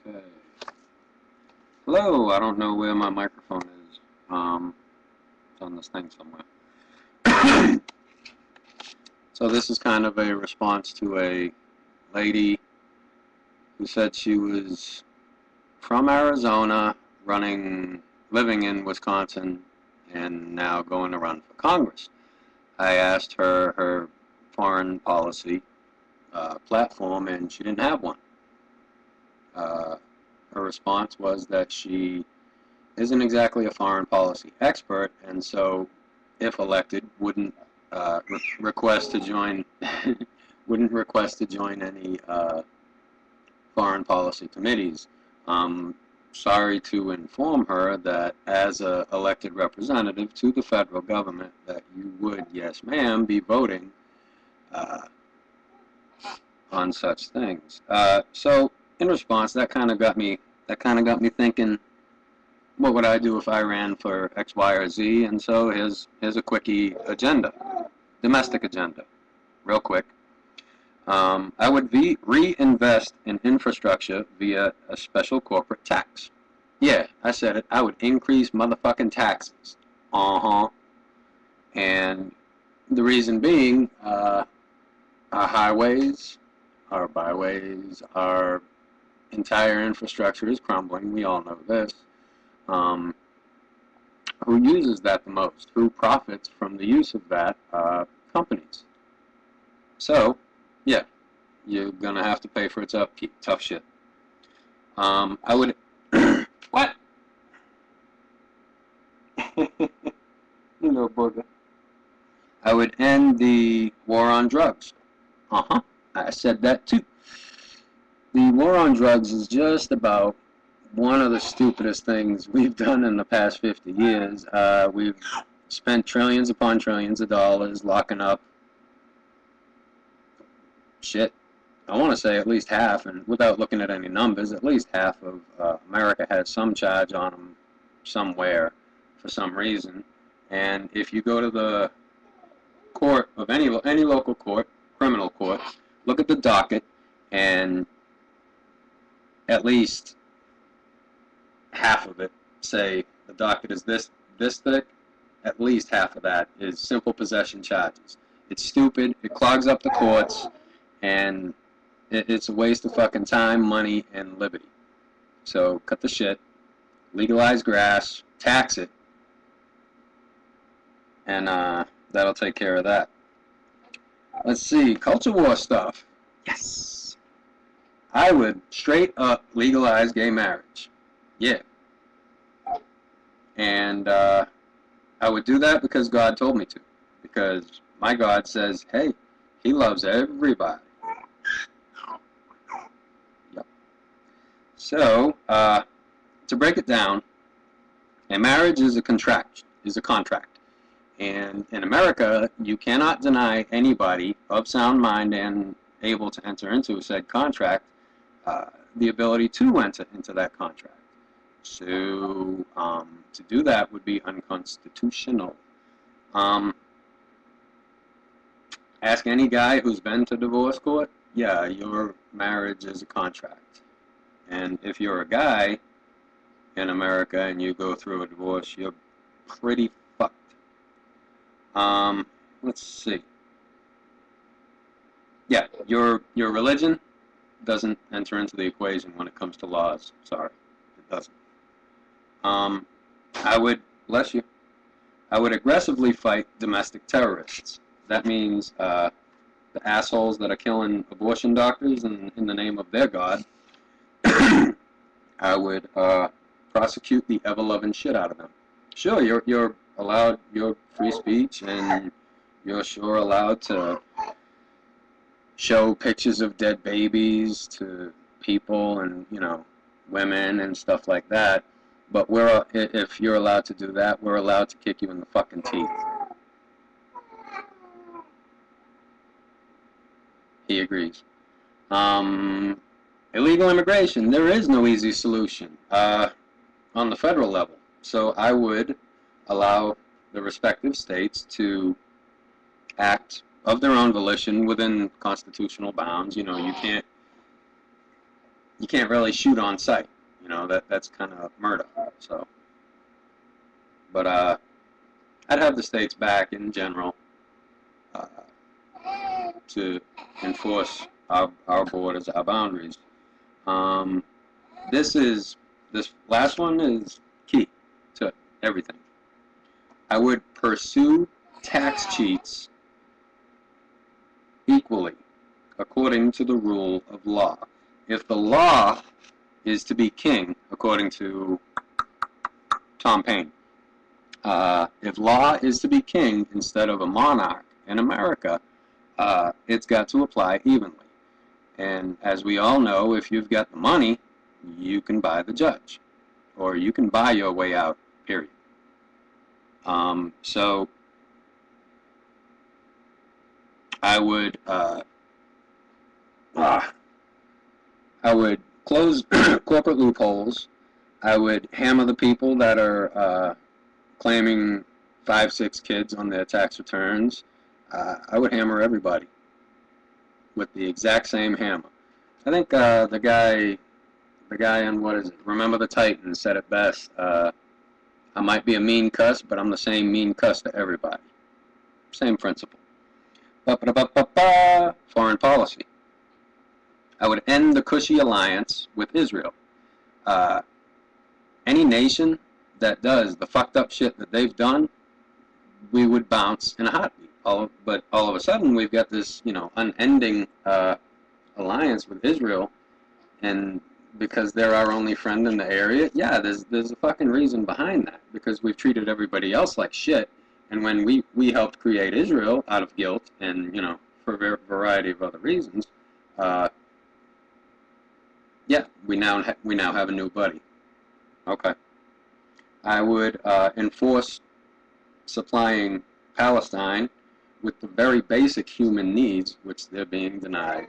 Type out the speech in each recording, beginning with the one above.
Okay. Hello, I don't know where my microphone is. It's on this thing somewhere. So this is kind of a response to a lady who said she was from Arizona, living in Wisconsin, and now going to run for Congress. I asked her her foreign policy platform, and she didn't have one. Her response was that she isn't exactly a foreign policy expert, and so, if elected, wouldn't request to join wouldn't request to join any foreign policy committees. Sorry to inform her that as a elected representative to the federal government, that you would, yes ma'am, be voting on such things. So in response, that kind of got me thinking, what would I do if I ran for X, Y, or Z? And so here's a quickie agenda, domestic agenda, real quick. I would reinvest in infrastructure via a special corporate tax. Yeah, I said it. I would increase motherfucking taxes. And the reason being, our highways, our byways, our entire infrastructure is crumbling. We all know this. Who uses that the most? Who profits from the use of that? Companies. So, yeah, you're gonna have to pay for its upkeep. Tough shit. I would. What? You know, booger. I would end the war on drugs. I said that too. The war on drugs is just about one of the stupidest things we've done in the past 50 years. We've spent trillions upon trillions of dollars locking up shit. I want to say at least half, and without looking at any numbers, at least half of America has some charge on them somewhere for some reason. And if you go to the court of any local court, criminal court, look at the docket, and at least half of it, say the docket is this thick, at least half of that is simple possession charges. It's stupid, it clogs up the courts, and it's a waste of fucking time, money, and liberty. So cut the shit, legalize grass, tax it, and that'll take care of that. Let's see, culture war stuff. Yes! I would straight up legalize gay marriage. Yeah. And I would do that because God told me to. Because my God says, hey, He loves everybody. Yep. So, to break it down, a marriage is a contract. And in America, you cannot deny anybody of sound mind and able to enter into said contract the ability to enter into that contract. So to do that would be unconstitutional. Ask any guy who's been to divorce court. Yeah, your marriage is a contract. And if you're a guy in America and you go through a divorce, you're pretty fucked. Let's see. Yeah, your religion doesn't enter into the equation when it comes to laws. Sorry, it doesn't. I would, bless you, I would aggressively fight domestic terrorists. That means the assholes that are killing abortion doctors in the name of their God. I would prosecute the ever-loving shit out of them. Sure, you're allowed your free speech, and you're sure allowed to show pictures of dead babies to people and, you know, women and stuff like that. But if you're allowed to do that, we're allowed to kick you in the fucking teeth. He agrees. Illegal immigration. There is no easy solution on the federal level. So I would allow the respective states to act of their own volition within constitutional bounds. You know, you can't you can't really shoot on sight. You know, that's kind of murder. So, but I'd have the states back in general uh, to enforce our borders, our boundaries. Um, this last one is key to everything. I would pursue tax cheats equally according to the rule of law. If the law is to be king, according to Tom Paine, if law is to be king instead of a monarch in America, it's got to apply evenly. And as we all know, if you've got the money, you can buy the judge, or you can buy your way out, period. So I would close corporate loopholes. I would hammer the people that are claiming 5, 6 kids on their tax returns. I would hammer everybody with the exact same hammer. I think the guy on, what is it, Remember the Titans, said it best. I might be a mean cuss, but I'm the same mean cuss to everybody. Same principle. Foreign policy. I would end the cushy alliance with Israel. Any nation that does the fucked up shit that they've done, we would bounce in a heartbeat. But all of a sudden, we've got this, unending alliance with Israel, and because they're our only friend in the area, yeah, there's a fucking reason behind that, because we've treated everybody else like shit, and when we helped create Israel out of guilt and, for a variety of other reasons, yeah, we now have a new buddy. Okay. I would enforce supplying Palestine with the very basic human needs, which they're being denied,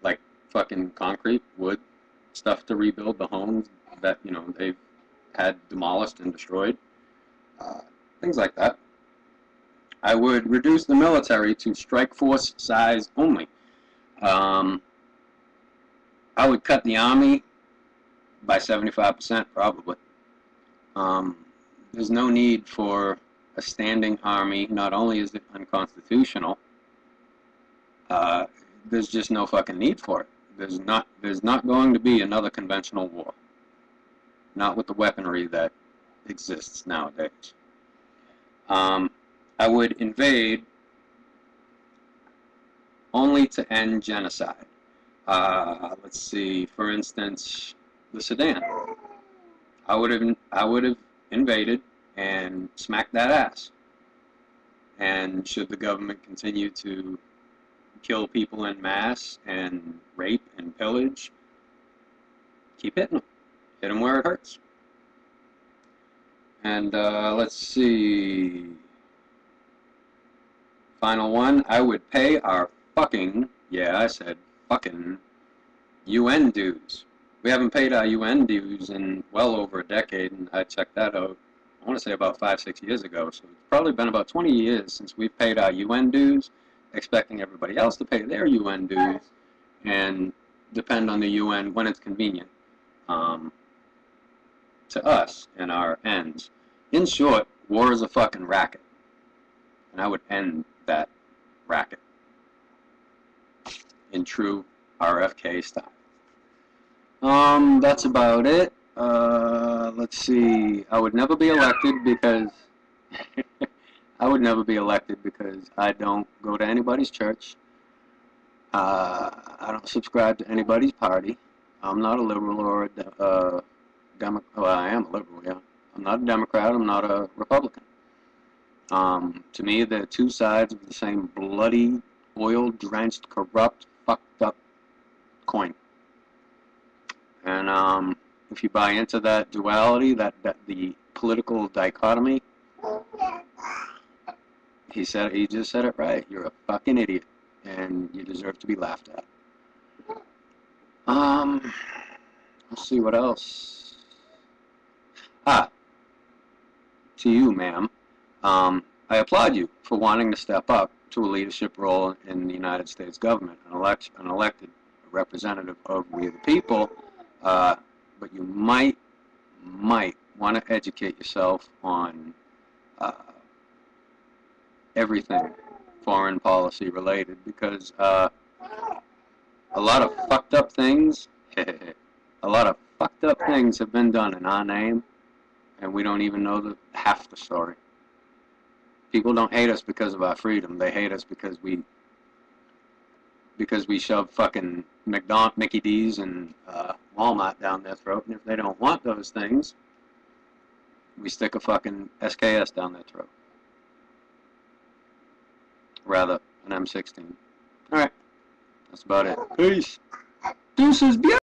like fucking concrete, wood, stuff to rebuild the homes that they've had demolished and destroyed, things like that. I would reduce the military to strike force size only. I would cut the army by 75%, probably. There's no need for a standing army. Not only is it unconstitutional, there's just no fucking need for it. There's not going to be another conventional war. Not with the weaponry that exists nowadays. I would invade only to end genocide. Let's see, for instance, the Sudan. I would have invaded and smacked that ass. And should the government continue to kill people en masse and rape and pillage, keep hitting them. Hit them where it hurts. And let's see. Final one. I would pay our fucking, yeah, I said fucking, UN dues. We haven't paid our UN dues in well over a decade, and I checked that out, I want to say about 5, 6 years ago. So it's probably been about 20 years since we've paid our UN dues, expecting everybody else to pay their UN dues, and depend on the UN when it's convenient to us and our ends. In short, war is a fucking racket, and I would end that racket in true RFK style. That's about it. Let's see. I would never be elected because I don't go to anybody's church. I don't subscribe to anybody's party. I'm not a liberal or a Democrat. Well, I am a liberal, yeah. I'm not a Democrat. I'm not a Republican. To me, they're two sides of the same bloody, oil-drenched, corrupt, fucked up coin. And if you buy into that duality, that the political dichotomy, he just said it right. You're a fucking idiot, and you deserve to be laughed at. Let's see what else. To you, ma'am. I applaud you for wanting to step up to a leadership role in the United States government, an elected, representative of we the people, but you might want to educate yourself on everything foreign policy related, because a lot of fucked up things, a lot of fucked up things have been done in our name, and we don't even know half the story. People don't hate us because of our freedom. They hate us because we shove fucking Mickey D's and Walmart down their throat, and if they don't want those things, we stick a fucking SKS down their throat. Rather, an M16. Alright, that's about it. Peace. Dueces BIOTCH!